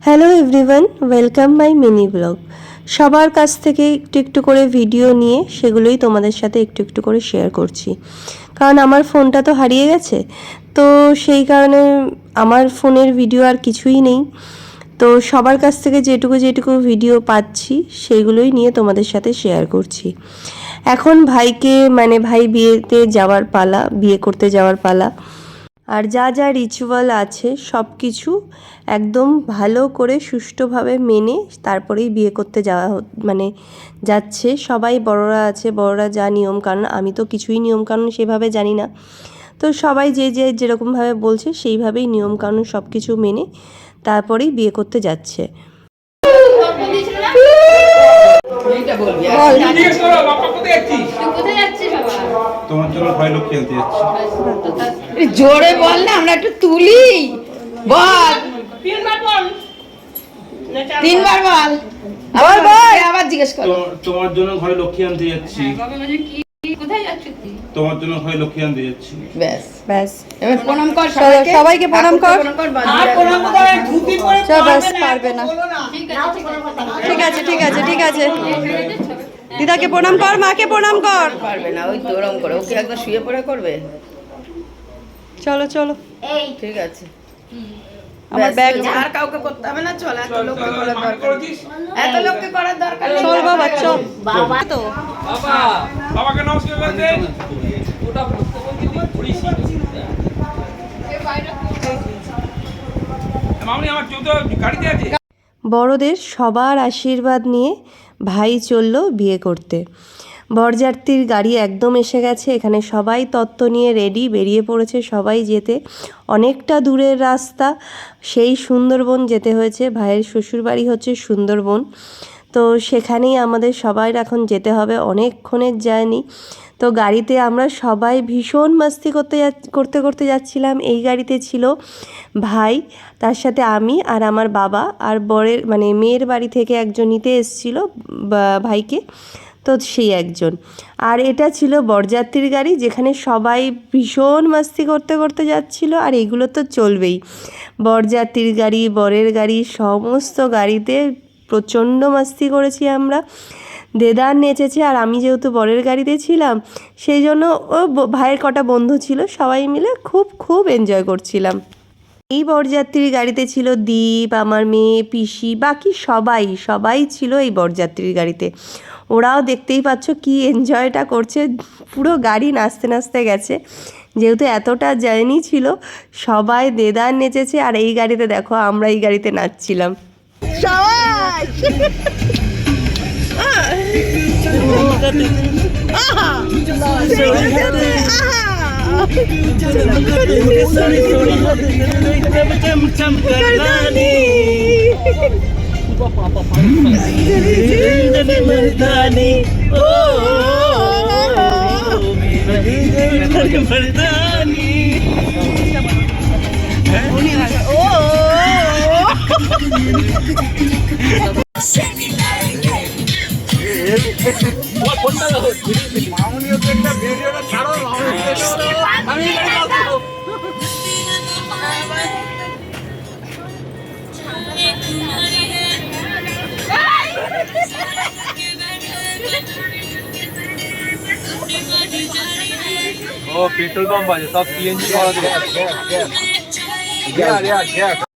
Hello everyone, welcome my mini blog. সবার কাছ থেকে একটু একটু করে ভিডিও নিয়ে সেগুলোই তোমাদের সাথে একটু একটু করে শেয়ার করছি, কারণ আমার ফোনটা তো হারিয়ে গেছে। তো সেই কারণে আমার ফোনের ভিডিও আর কিছুই নেই। তো সবার কাছ থেকে যেটুকু যেটুকু ভিডিও পাচ্ছি সেইগুলোই নিয়ে তোমাদের সাথে শেয়ার করছি। এখন ভাইকে ভাই বিয়েতে যাওয়ার পালা, বিয়ে করতে যাওয়ার পালা। আর যা যা রিচুয়াল আছে সব কিছু একদম ভালো করে সুষ্ঠুভাবে মেনে তারপরেই বিয়ে করতে যাওয়া যাচ্ছে। সবাই বড়রা আছে, বড়রা যা নিয়মকানুন, আমি তো কিছুই নিয়মকানুন সেভাবে জানি না। তো সবাই যে যে যেরকমভাবে বলছে সেইভাবেই নিয়মকানুন সব কিছু মেনে তারপরেই বিয়ে করতে যাচ্ছে। জোরে বল না, আমরা একটু তুলি। বল, তিনবার বল, আবার বল, আবার জিজ্ঞেস কর। তোমার জন্য ঘরে লক্ষ্মী আনতে যাচ্ছি। কোথায় যাচ্ছ তুই? তোমার জন্য ঘরে লক্ষ্মী আনতে যাচ্ছি। ব্যাস ব্যাস, এবার প্রণাম কর সবাইকে, প্রণাম কর। আর প্রণাম করে ধুতি পরে পারবে না। ঠিক আছে ঠিক আছে ঠিক আছে, দিদাকে প্রণাম কর, মাকে প্রণাম কর। পারবে না, ওই তো ওরকম করে ওকে একদম শুয়ে পড়ে করবে। চলো চলো, এই ঠিক আছে। আমার ব্যাগ আর কাউকে করতে হবে না, চল। এত লোককে করার দরকার, এত লোককে করার দরকার নেই। চল বাবা চল। বাবা তো বাবাকে নমস্কার করে দে। ওটা মামনি আমার জুতো গাড়িতে আছে। বড়দের সবার আশীর্বাদ নিয়ে ভাই চলল বিয়ে করতে। বরযাত্রীর গাড়ি একদম এসে গেছে, এখানে সবাই তত্ত্ব নিয়ে রেডি, বেরিয়ে পড়েছে সবাই যেতে। অনেকটা দূরের রাস্তা, সেই সুন্দরবন যেতে হয়েছে। ভাইয়ের শ্বশুরবাড়ি হচ্ছে সুন্দরবন, তো সেখানেই আমাদের সবাই এখন যেতে হবে, অনেকক্ষণের জার্নি। তো গাড়িতে আমরা সবাই ভীষণ মাস্তি করতে করতে যাচ্ছিলাম। এই গাড়িতে ছিল ভাই, তার সাথে আমি আর আমার বাবা, আর বরের মেয়ের বাড়ি থেকে একজন নিতে এসেছিল ভাইকে, তো সেই একজন। আর এটা ছিল বরযাত্রীর গাড়ি, যেখানে সবাই ভীষণ মাস্তি করতে করতে যাচ্ছিল। আর এগুলো তো চলবেই, বরযাত্রীর গাড়ি, বরের গাড়ি, সমস্ত গাড়িতে প্রচণ্ড মাস্তি করেছি আমরা। দেদার নেচেছে, আর আমি যেহেতু বরের গাড়িতে ছিলাম সেই জন্য ও ভাইয়ের কটা বন্ধু ছিল, সবাই মিলে খুব খুব এনজয় করছিলাম। এই বরযাত্রীর গাড়িতে ছিল দীপ, আমার মেয়ে, পিসি, বাকি সবাই ছিল এই বরযাত্রীর গাড়িতে। ওরাও দেখতেই পাচ্ছ কি এনজয়টা করছে, পুরো গাড়ি নাচতে নাচতে গেছে। যেহেতু এতটা জার্নি ছিল, সবাই দেদার নেচেছে। আর এই গাড়িতে দেখো, আমরা এই গাড়িতে নাচছিলাম ও পেট্রোল পাম্প আছে, সব সিএনজি করা।